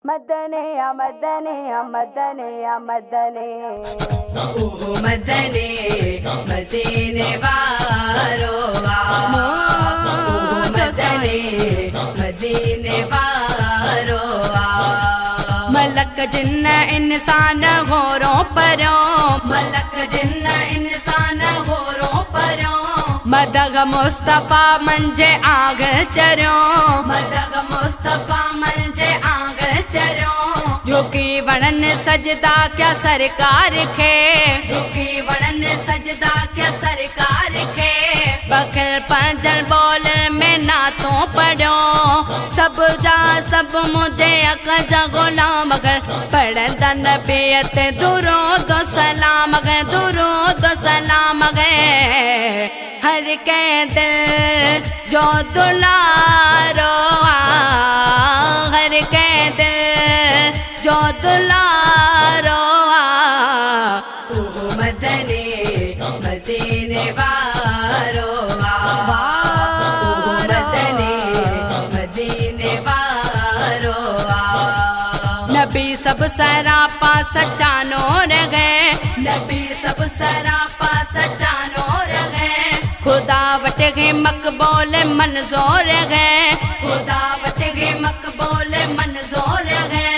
मदने मदने मदने मदने ओहो मदने मदीने वारो ओहो मदने मदीने वारो मलक जिन्न इंसान होरों परों मलक जिन्न इंसान होरों परों मदग मुस्तफा मंजे आगल चरो मदग मुस्तफा मंजे आगल चरो झुकी वणन सजदा क्या सरकार खे झुकी वणन सजदा क्या सरकार खे बखल पंजल बोल में नातों पढ़ो सब जा सब मुझे अक जा गुलाम अगर पढ़ंदा नबीयत दूरो दो सलाम अगर दूरो दो सलाम अगर हर के दिल जो दुलारो हर के दिल जो दुलारो ओहो मदने मदीने वारो ओहो मदने मदीने वारो नबी सब सरापा सच्चा नूर गए नबी सब सरापा सच्चा नूर गए खुदा वट गए मकबूल मंजूर गए खुदा वट गए मकबूल मंजूर गए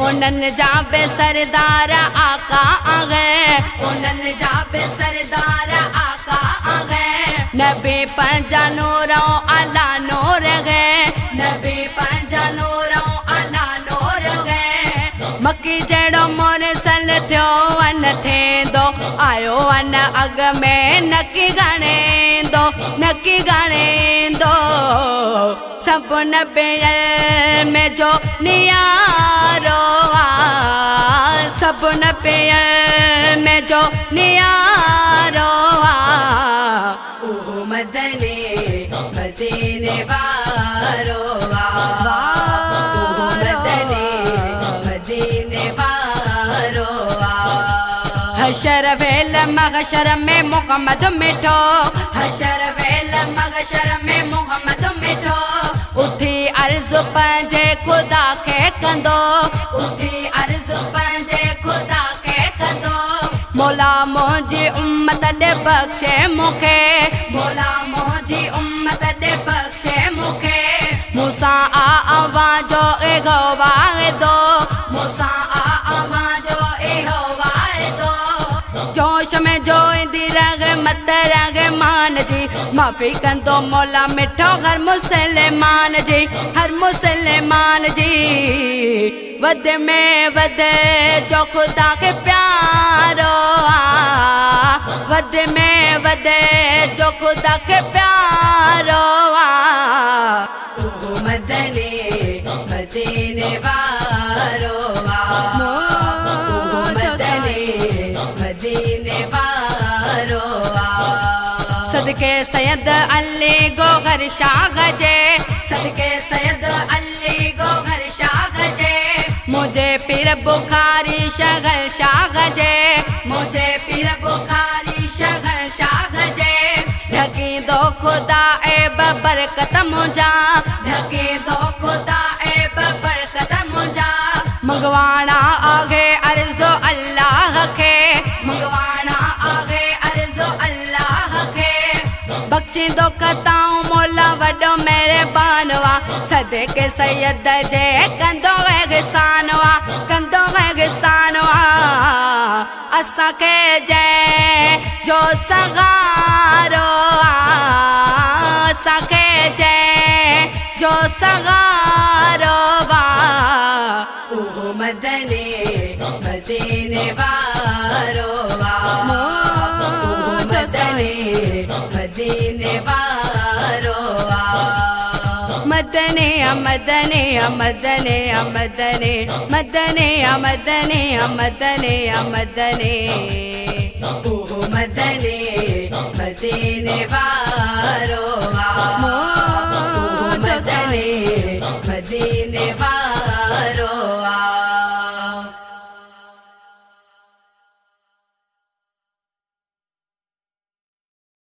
उनन जाबे सरदार आका आ गए उनन जाबे सरदार आका आ गए नबी पंजा नूरों अला नूर गए नबी पंजा नूरों अला नूर गए मक्की जड़ो मोर सल थियो अन थे दो आयो अन अग में नकी गाने दो नकी गाने दो सब नबियल में जो नियारो सब नबियल में जो नियारो ओहो मदने मदीने वारो ओहो मदने मदीने वारो हशर वेल मगशर में मोहम्मद मिठो हशर वेल मगशर में मोहम्मद मिठो उठी अर्ज़ पंहिंजे खुदा खे कंदो उठी अर्ज़ पंहिंजे खुदा खे कंदो मौला मुंहिंजी उम्मत ॾे बख़्शे मूंखे मौला मुंहिंजी उम्मत ॾे बख़्शे मूंखे मूंसां आवाज़ो एगो वाइदो मूंसां आवाज़ो एगो वाइदो जोश में जोईंदी रग मत रग मान जी माफ़ी कंदो मौला मिठो हर मुसलमान जी हर मुसलमान जी वध में वध जो खुदा के प्यारो वध में वध जो खुदा के प्यारो ओहो मदने मदीने वारो ओहो मदने मदीने वारो सदके सैयद अली गोगर शाह जे सदके सैयद अली गोगर शाह जे मुझे पीर बुखारी शगल शाह जे मुझे पीर बुखारी शगल शाह जे ढकी दो खुदा ए बरकत मुझा ढकी दो खुदा ए बरकत मुझा मंगवाना आगे अर्ज़ो अल्लाह के मंगवाना आगे अर्ज़ो अल्लाह के बख्शी दो कताऊं मौला वडो मेरे बानवा सदके सैयद जे कंदो एहसानवा कंदो एहसानवा असां के जय जो सगारो असां के जय जो सगारो ओहो मदने मदीने वारो ओहो मदने मदीने वारो मदने मदने मदने मदने मदने मदने मदने मदने ओहो मदने मदीने वारो